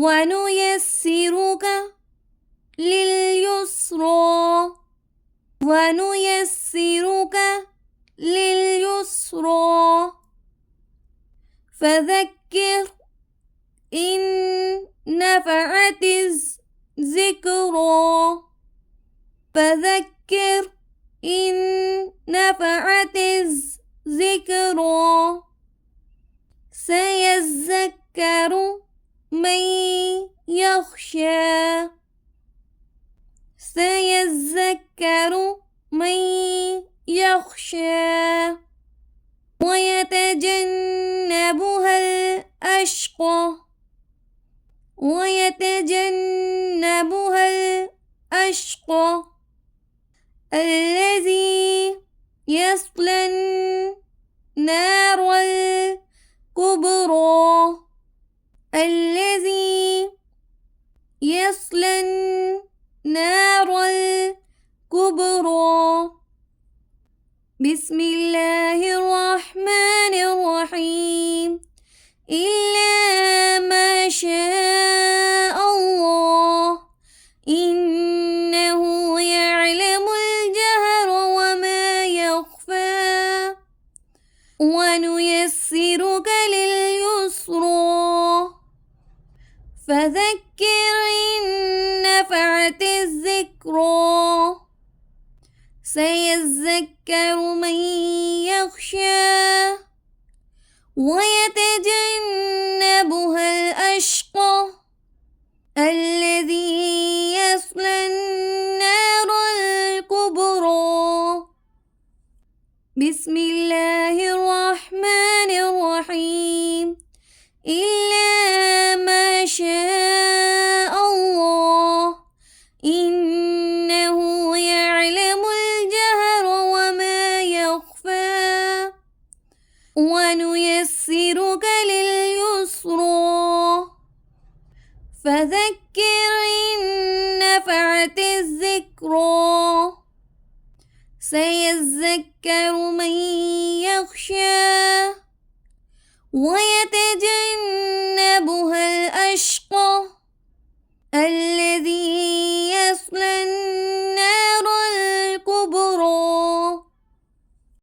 ونيسرك لليسرى ونيسرك لليسرى فذكر إن نفعت الذكرى فذكر إن نفعت الذكرى سيذكر من يخشى سيذكر من يخشى ويتجنبها الأشقى ويتجنبها الأشقى الذي يصلى النار الكبرى الذي يصلى النار الكبرى بسم الله الرحمن الرحيم إلا ما شاء الله إنه يعلم الجهر وما يخفى ونيسرك لليسرى فذكر إن نفعت الذكرى سيذكر من يخشى ويتجنبها الأشقى الذي يصلى النار الكبرى بسم الله الرحمن الرحيم إلا ما شاء الله إنه يعلم الجهر وما يخفى ونيسرك لليسرى فذكر إن نفعت الذكرى سيذكر من يخشى ويتجنبها